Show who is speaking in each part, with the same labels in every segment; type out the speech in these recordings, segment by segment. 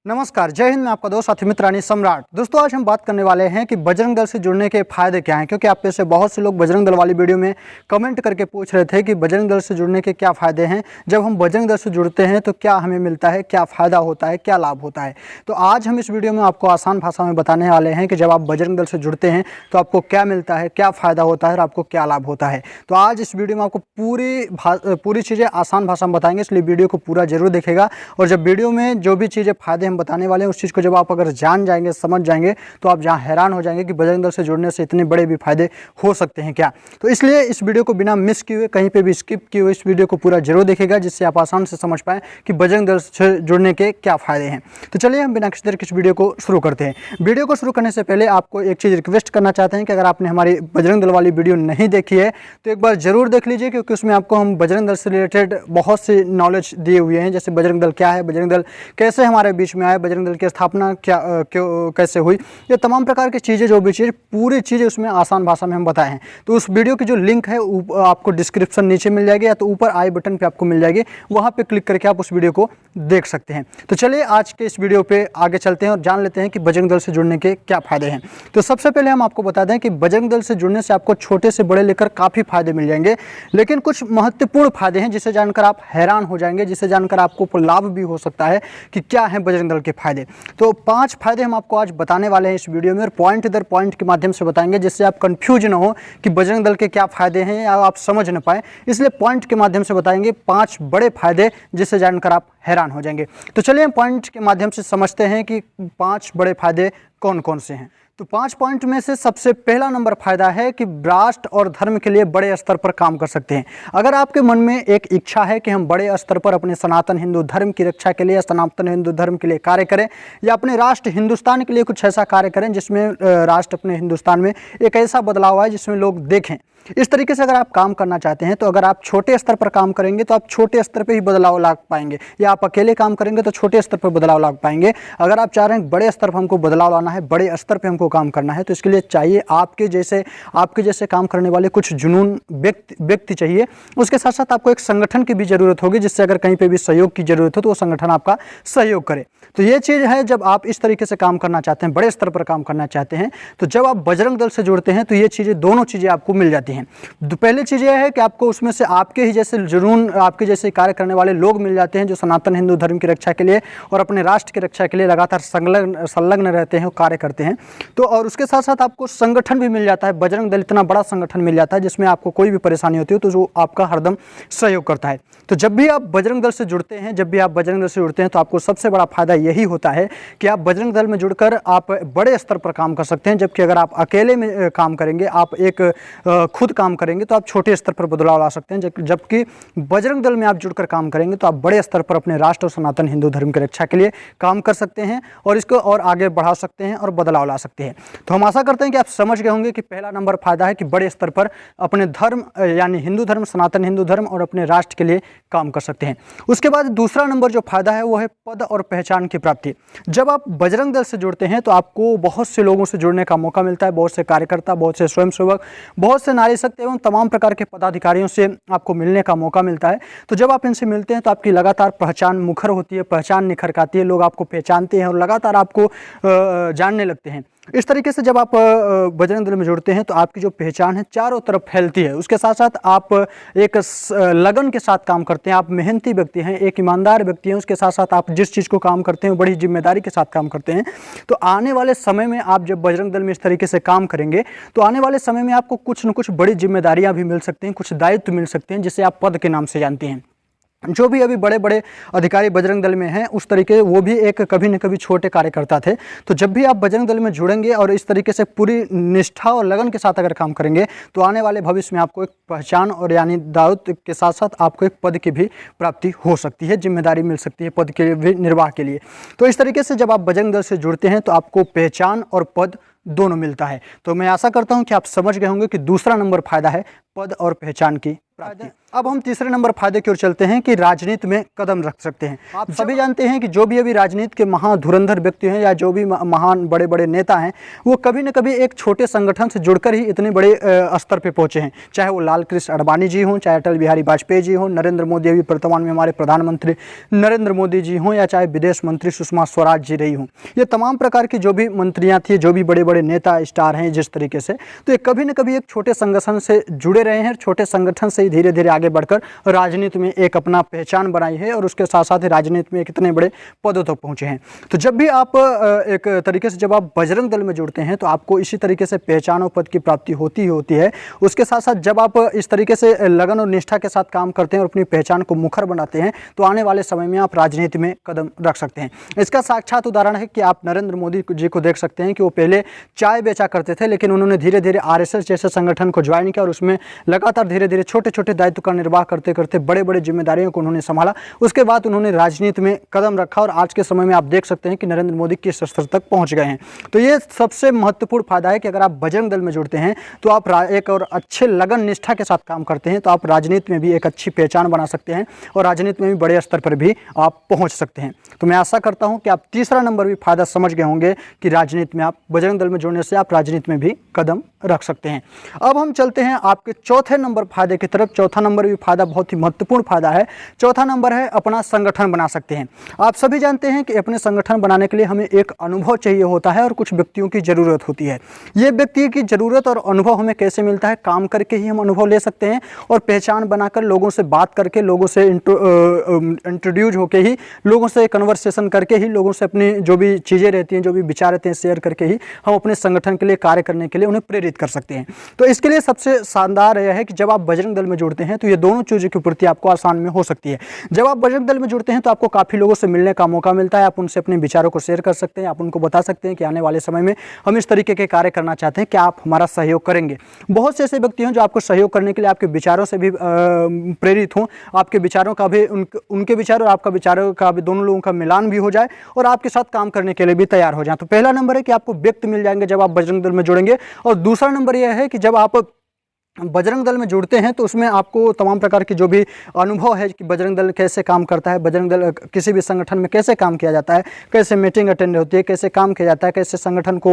Speaker 1: नमस्कार, जय हिंद। मैं आपका दोस्त साथी मित्र रानी सम्राट। दोस्तों, आज हम बात करने वाले हैं कि बजरंग दल से जुड़ने के फायदे क्या हैं, क्योंकि आप में से बहुत से लोग बजरंग दल वाली वीडियो में कमेंट करके पूछ रहे थे कि बजरंग दल से जुड़ने के क्या फायदे हैं, जब हम बजरंग दल से जुड़ते हैं तो क्या हमें मिलता है, क्या फ़ायदा होता है, क्या लाभ होता है। तो आज हम इस वीडियो में आपको आसान भाषा में बताने वाले हैं कि जब आप बजरंग दल से जुड़ते हैं तो आपको क्या मिलता है, क्या फ़ायदा होता है और आपको क्या लाभ होता है। तो आज इस वीडियो में आपको पूरी चीज़ें आसान भाषा में बताएंगे, इसलिए वीडियो को पूरा जरूर देखेगा। और जब वीडियो में जो भी चीज़ें फ़ायदे हम बताने वाले हैं उस चीज़ को जब आप अगर जान जाएंगे, समझ जाएंगे, तो आप जहां हैरान हो जाएंगे कि बजरंग दल से जुड़ने से इतने बड़े भी फायदे हो सकते हैं क्या। तो इसलिए इस वीडियो को बिना मिस किए हुए, कहीं पे भी स्किप किए हुए इस वीडियो को पूरा जरूर देखेगा, जिससे आप आसान से समझ पाएं कि बजरंग दल से जुड़ने के क्या फ़ायदे हैं। तो चलिए हम बिना किसी देर के इस वीडियो को शुरू करते हैं। वीडियो को शुरू करने से पहले आपको एक चीज़ रिक्वेस्ट करना चाहते हैं कि अगर आपने हमारी बजरंग दल वाली वीडियो नहीं देखी है तो एक बार जरूर देख लीजिए, क्योंकि उसमें आपको हम बजरंग दल से रिलेटेड बहुत सी नॉलेज दिए हुए हैं। जैसे बजरंग दल क्या है, बजरंग दल कैसे हमारे बीच में आया, बजरंग दल की स्थापना कैसे हुई, ये तमाम प्रकार की चीज़ें, जो भी चीज़, पूरी चीज़ें उसमें आसान भाषा में हम बताए हैं। तो उस वीडियो की जो लिंक है आपको डिस्क्रिप्शन नीचे मिल जाएगी या तो ऊपर आई बटन पे आपको मिल जाएगी, वहाँ पे क्लिक करके आप उस वीडियो को देख सकते हैं। तो चलिए आज के इस वीडियो पे आगे चलते हैं और जान लेते हैं कि बजरंग दल से जुड़ने के क्या फ़ायदे हैं। तो सबसे पहले हम आपको बता दें कि बजरंग दल से जुड़ने से आपको छोटे से बड़े लेकर काफ़ी फ़ायदे मिल जाएंगे, लेकिन कुछ महत्वपूर्ण फ़ायदे हैं जिसे जानकर आप हैरान हो जाएंगे, जिसे जानकर आपको लाभ भी हो सकता है कि क्या है बजरंग दल के फ़ायदे। तो 5 फायदे हम आपको आज बताने वाले हैं इस वीडियो में, और पॉइंट दर पॉइंट के माध्यम से बताएंगे, जिससे आप कंफ्यूज ना हो कि बजरंग दल के क्या फायदे हैं या आप समझ न पाए। इसलिए पॉइंट के माध्यम से बताएंगे 5 बड़े फायदे, जिससे जानकर आप हैरान हो जाएंगे। तो चलिए हम पॉइंट के माध्यम से समझते हैं कि 5 बड़े फायदे कौन कौन से हैं। तो 5 पॉइंट में से सबसे पहला नंबर फायदा है कि राष्ट्र और धर्म के लिए बड़े स्तर पर काम कर सकते हैं। अगर आपके मन में एक इच्छा है कि हम बड़े स्तर पर अपने सनातन हिंदू धर्म की रक्षा के लिए, सनातन हिंदू धर्म के लिए कार्य करें, या अपने राष्ट्र हिंदुस्तान के लिए कुछ ऐसा कार्य करें जिसमें राष्ट्र अपने हिंदुस्तान में एक ऐसा बदलाव आए जिसमें लोग देखें, इस तरीके से अगर आप काम करना चाहते हैं, तो अगर आप छोटे स्तर पर काम करेंगे तो आप छोटे स्तर पर ही बदलाव ला पाएंगे, या आप अकेले काम करेंगे तो छोटे स्तर पर बदलाव ला पाएंगे। अगर आप चाह रहे हैं बड़े स्तर पर हमको बदलाव लाना है, बड़े स्तर पर हमको काम करना है, तो इसके लिए चाहिए आपके जैसे काम करने वाले कुछ जुनून व्यक्ति चाहिए। उसके साथ साथ आपको एक संगठन की भी जरूरत होगी, जिससे अगर कहीं पे भी सहयोग की जरूरत हो तो वो संगठन आपका सहयोग करे। तो ये चीज़ है, जब आप इस तरीके से काम करना चाहते हैं, बड़े स्तर पर काम करना चाहते हैं, तो जब आप बजरंग दल से जुड़ते हैं तो ये चीज़ें, दोनों चीज़ें आपको मिल जाती हैं। पहली चीज़ यह है कि आपको उसमें से आपके ही जैसे जुनून, आपके जैसे कार्य करने वाले लोग मिल जाते हैं, जो सनातन हिंदू धर्म की रक्षा के लिए और अपने राष्ट्र की रक्षा के लिए लगातार संलग्न रहते हैं, कार्य करते हैं। तो और उसके साथ साथ आपको संगठन भी मिल जाता है। बजरंग दल इतना बड़ा संगठन मिल जाता है जिसमें आपको कोई भी परेशानी होती है तो जो आपका हरदम सहयोग करता है। तो जब भी आप बजरंग दल से जुड़ते हैं, तो आपको सबसे बड़ा फायदा यही होता है कि आप बजरंग दल में जुड़कर आप बड़े स्तर पर काम कर सकते हैं। जबकि अगर आप अकेले में काम करेंगे, आप खुद काम करेंगे, तो आप छोटे स्तर पर बदलाव ला सकते हैं। जबकि बजरंग दल में आप जुड़कर काम करेंगे तो आप बड़े स्तर पर अपने राष्ट्र और सनातन हिंदू धर्म की रक्षा के लिए काम कर सकते हैं और इसको और आगे बढ़ा सकते हैं और बदलाव ला सकते हैं। तो हम आशा करते हैं कि आप समझ गए होंगे कि पहला नंबर फायदा है कि बड़े स्तर पर अपने धर्म, यानी हिंदू धर्म, सनातन हिंदू धर्म और अपने राष्ट्र के लिए काम कर सकते हैं। उसके बाद दूसरा नंबर जो फायदा है वो है पद और पहचान की प्राप्ति। जब आप बजरंग दल से जुड़ते हैं तो आपको बहुत से लोगों से जुड़ने का मौका मिलता है, बहुत से कार्यकर्ता, बहुत से स्वयंसेवक, बहुत से नारी शक्ति एवं तमाम प्रकार के पदाधिकारियों से आपको मिलने का मौका मिलता है। तो जब आप इनसे मिलते हैं तो आपकी लगातार पहचान मुखर होती है, पहचान निखर के आती है, लोग आपको पहचानते हैं और लगातार आपको जानने लगते हैं। इस तरीके से जब आप बजरंग दल में जुड़ते हैं तो आपकी जो पहचान है चारों तरफ फैलती है। उसके साथ साथ आप एक लगन के साथ काम करते हैं, आप मेहनती व्यक्ति हैं, एक ईमानदार व्यक्ति हैं। उसके साथ साथ आप जिस चीज़ को काम करते हैं बड़ी जिम्मेदारी के साथ काम करते हैं। तो आने वाले समय में आप जब बजरंग दल में इस तरीके से काम करेंगे तो आने वाले समय में आपको कुछ न कुछ बड़ी जिम्मेदारियाँ भी मिल सकती हैं, कुछ दायित्व मिल सकते हैं, जिसे आप पद के नाम से जानते हैं। जो भी अभी बड़े बड़े अधिकारी बजरंग दल में हैं, उस तरीके वो भी एक कभी न कभी छोटे कार्यकर्ता थे। तो जब भी आप बजरंग दल में जुड़ेंगे और इस तरीके से पूरी निष्ठा और लगन के साथ अगर काम करेंगे तो आने वाले भविष्य में आपको एक पहचान और यानी दायित्व के साथ साथ आपको एक पद की भी प्राप्ति हो सकती है, जिम्मेदारी मिल सकती है पद के भी निर्वाह के लिए। तो इस तरीके से जब आप बजरंग दल से जुड़ते हैं तो आपको पहचान और पद दोनों मिलता है। तो मैं आशा करता हूँ कि आप समझ गए होंगे कि दूसरा नंबर फायदा है पद और पहचान की प्राप्ति। अब हम तीसरे नंबर फायदे की ओर चलते हैं कि राजनीति में कदम रख सकते हैं। आप सभी जानते हैं कि जो भी अभी राजनीति के महाधुरंधर व्यक्ति हैं या जो भी महान बड़े बड़े नेता हैं, वो कभी न कभी एक छोटे संगठन से जुड़कर ही इतने बड़े स्तर पे पहुंचे हैं। चाहे वो लाल कृष्ण आडवाणी जी हों, चाहे अटल बिहारी वाजपेयी जी हों, नरेंद्र मोदी अभी वर्तमान में हमारे प्रधानमंत्री नरेंद्र मोदी जी हों, या चाहे विदेश मंत्री सुषमा स्वराज जी रही हों, ये तमाम प्रकार की जो भी मंत्रियाँ थी, जो भी बड़े बड़े नेता स्टार हैं जिस तरीके से, तो ये कभी न कभी एक छोटे संगठन से जुड़े रहे हैं। छोटे संगठन से ही धीरे धीरे आगे बढ़कर राजनीति में एक अपना पहचान बनाई है और उसके साथ साथ ही राजनीति में कितने बड़े पदों तक पहुंचे हैं। तो जब भी आप एक तरीके से जब आप बजरंग दल में जुड़ते हैं तो आपको इसी तरीके से पहचान और पद की प्राप्ति होती ही होती है। उसके साथ साथ जब आप इस तरीके से लगन और निष्ठा के साथ काम करते हैं और अपनी पहचान को मुखर बनाते हैं तो आने वाले समय में आप राजनीति में कदम रख सकते हैं। इसका साक्षात उदाहरण है कि आप नरेंद्र मोदी जी को देख सकते हैं कि वो पहले चाय बेचा करते थे, लेकिन उन्होंने धीरे धीरे आरएसएस जैसे संगठन को ज्वाइन किया और उसमें लगातार धीरे धीरे छोटे छोटे दायित्व का निर्वाह करते करते बड़े बड़े जिम्मेदारियों को उन्होंने संभाला। उसके बाद उन्होंने राजनीति में कदम रखा और आज के समय में आप देख सकते हैं कि नरेंद्र मोदी किस स्तर तक पहुंच गए हैं। तो ये सबसे महत्वपूर्ण फायदा है कि अगर आप बजरंग दल में जुड़ते हैं तो आप एक और अच्छे लगन निष्ठा के साथ काम करते हैं तो आप राजनीति में भी एक अच्छी पहचान बना सकते हैं और राजनीति में भी बड़े स्तर पर भी आप पहुंच सकते हैं। तो मैं आशा करता हूं कि आप तीसरा नंबर भी फायदा समझ गए होंगे कि राजनीति में आप बजरंग दल में जुड़ने से आप राजनीति में भी कदम रख सकते हैं। अब हम चलते हैं आपके चौथे नंबर फायदे की तरफ। चौथा नंबर भी फायदा बहुत ही महत्वपूर्ण फायदा है। चौथा नंबर है अपना संगठन बना सकते हैं। आप सभी जानते हैं कि अपने संगठन बनाने के लिए हमें एक अनुभव चाहिए होता है और कुछ व्यक्तियों की ज़रूरत होती है। ये व्यक्ति की ज़रूरत और अनुभव हमें कैसे मिलता है? काम करके ही हम अनुभव ले सकते हैं और पहचान बनाकर लोगों से बात करके, लोगों से इंट्रोड्यूस होकर ही, लोगों से कन्वर्सेशन करके ही, लोगों से अपनी जो भी चीज़ें रहती हैं, जो भी विचार रहते हैं, शेयर करके ही हम अपने संगठन के लिए, कार्य करने के लिए उन्हें प्रेरित कर सकते हैं। तो इसके लिए सबसे शानदार यह है कि जब आप बजरंग दल में जुड़ते हैं तो ये दोनों चीज़ों की पूर्ति आपको आसान में हो सकती है। जब आप बजरंग दल में जुड़ते हैं तो आपको काफ़ी लोगों से मिलने का मौका मिलता है। आप उनसे अपने विचारों को शेयर कर सकते हैं, आप उनको बता सकते हैं कि आने वाले समय में हम इस तरीके के कार्य करना चाहते हैं, क्या आप हमारा सहयोग करेंगे। बहुत से ऐसे व्यक्ति हैं जो आपको सहयोग करने के लिए आपके विचारों से भी प्रेरित हों, आपके विचारों का भी, उनके विचार और आपका विचारों का भी, दोनों लोगों का मिलान भी हो जाए और आपके साथ काम करने के लिए भी तैयार हो जाए। तो पहला नंबर है कि आपको व्यक्ति मिल जाएंगे जब आप बजरंग दल में जुड़ेंगे। और दूसरा नंबर यह है कि जब आप बजरंग दल में जुड़ते हैं तो उसमें आपको तमाम प्रकार की जो भी अनुभव है कि बजरंग दल कैसे काम करता है, बजरंग दल किसी भी संगठन में कैसे काम किया जाता है, कैसे मीटिंग अटेंड होती है, कैसे काम किया जाता है, कैसे संगठन को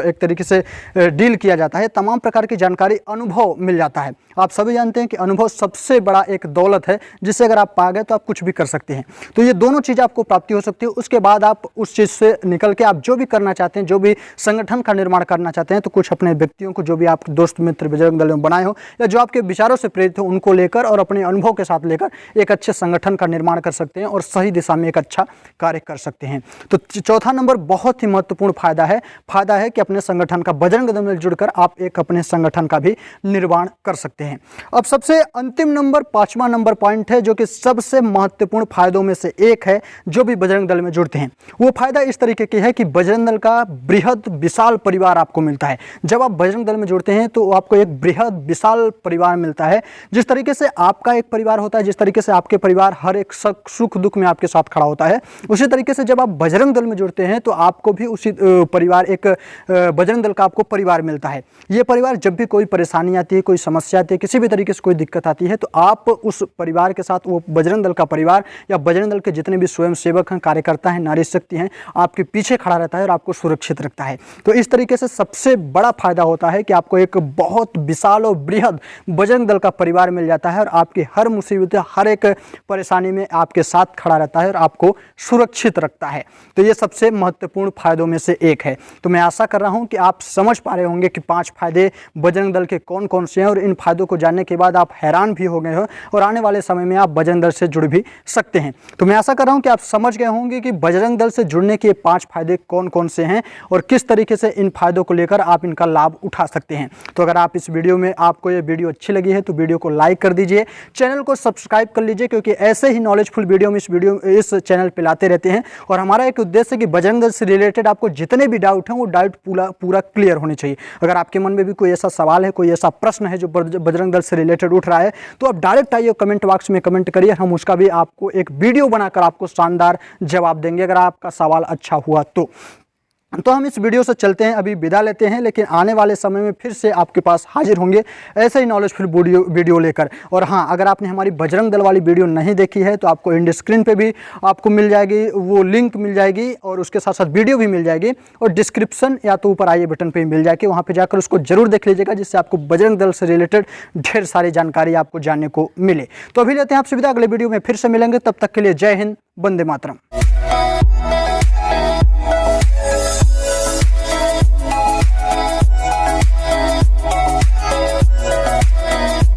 Speaker 1: एक तरीके से डील किया जाता है, तमाम प्रकार की जानकारी, अनुभव मिल जाता है। आप सभी जानते हैं कि अनुभव सबसे बड़ा एक दौलत है जिससे अगर आप पा गए तो आप कुछ भी कर सकते हैं। तो ये दोनों चीज़ आपको प्राप्ति हो सकती है। उसके बाद आप उस चीज़ से निकल के आप जो भी करना चाहते हैं, जो भी संगठन का निर्माण करना चाहते हैं, तो कुछ अपने व्यक्तियों को, जो भी आप दोस्त मित्र बजरंग दल में बनाए हो या जो आपके विचारों से प्रेरित हो, उनको लेकर और अपने अनुभव के साथ लेकर एक अच्छे संगठन का निर्माण कर सकते हैं और सही दिशा में एक अच्छा कार्य कर सकते हैं। तो चौथा नंबर बहुत ही महत्वपूर्ण फायदा है कि अपने संगठन का, बजरंग दल में जुड़कर आप एक अपने संगठन का भी निर्माण कर सकते हैं। अब सबसे अंतिम नंबर, पांचवा नंबर पॉइंट है जो कि सबसे महत्वपूर्ण फायदों में से एक है जो भी बजरंग दल में जुड़ते हैं। वो फायदा इस तरीके की है कि बजरंग दल का बृहद विशाल परिवार आपको मिलता है। जब आप बजरंग दल में जुड़ते हैं तो आपको एक बृहद विशाल परिवार मिलता है। जिस तरीके से आपका एक परिवार होता है, जिस तरीके से आपके परिवार हर एक सुख दुख में आपके साथ खड़ा होता है, उसी तरीके से जब आप बजरंग दल में जुड़ते हैं तो आपको भी उसी परिवार, एक बजरंग दल का आपको परिवार मिलता है। ये परिवार जब भी कोई परेशानी आती है, कोई समस्या आती है, किसी भी तरीके से कोई दिक्कत आती है, तो आप उस परिवार के साथ, वो बजरंग दल का परिवार या बजरंग दल के जितने भी स्वयं सेवक हैं, कार्यकर्ता हैं, नारी शक्ति हैं, आपके पीछे खड़ा रहता है और आपको सुरक्षित रखता है। तो इस तरीके से सबसे बड़ा फायदा होता है कि आपको एक बहुत विशाल और बृहद बजरंग दल का परिवार मिल जाता है और आपकी हर मुसीबत, हर एक परेशानी में आपके साथ खड़ा रहता है और आपको सुरक्षित रखता है। तो ये सबसे महत्वपूर्ण फायदों में से एक है। तो मैं आशा कर रहा हूँ कि आप समझ पा रहे होंगे कि 5 फायदे बजरंग दल के कौन कौन से हैं और इन फायदों को जानने के बाद आप हैरान भी हो गए हो और आने वाले समय में आप बजरंग दल से जुड़ भी सकते हैं। तो मैं आशा कर रहा हूँ कि आप समझ गए होंगे कि बजरंग दल से जुड़ने के 5 फायदे कौन कौन से हैं और किस तरीके से इन फायदों को लेकर आप इनका लाभ उठा सकते हैं। तो अगर आप इस वीडियो में, आपको ये वीडियो अच्छी लगी है तो वीडियो को लाइक कर दीजिए, चैनल को सब्सक्राइब कर लीजिए, क्योंकि ऐसे ही नॉलेजफुल वीडियो हम इस चैनल पे लाते रहते हैं। और हमारा एक उद्देश्य है कि बजरंग दल से रिलेटेड आपको जितने भी डाउट हैं वो डाउट पूरा क्लियर होने चाहिए। अगर आपके मन में भी कोई ऐसा सवाल है, कोई ऐसा प्रश्न है जो बजरंग दल से रिलेटेड उठ रहा है, तो आप डायरेक्ट आइए कमेंट बॉक्स में कमेंट करिए, हम उसका भी आपको एक वीडियो बनाकर आपको शानदार जवाब देंगे अगर आपका सवाल अच्छा हुआ तो। तो हम इस वीडियो से चलते हैं, अभी विदा लेते हैं, लेकिन आने वाले समय में फिर से आपके पास हाजिर होंगे ऐसे ही नॉलेजफुल वीडियो लेकर। और हाँ, अगर आपने हमारी बजरंग दल वाली वीडियो नहीं देखी है तो आपको इंड स्क्रीन पे भी आपको मिल जाएगी, वो लिंक मिल जाएगी और उसके साथ साथ वीडियो भी मिल जाएगी, और डिस्क्रिप्शन या तो ऊपर आई बटन पर मिल जाएगी, वहाँ पर जाकर उसको जरूर देख लीजिएगा, जिससे आपको बजरंग दल से रिलेटेड ढेर सारी जानकारी आपको जानने को मिले। तो अभी लेते हैं आपसे विदा, अगले वीडियो में फिर से मिलेंगे, तब तक के लिए जय हिंद, वंदे मातरम।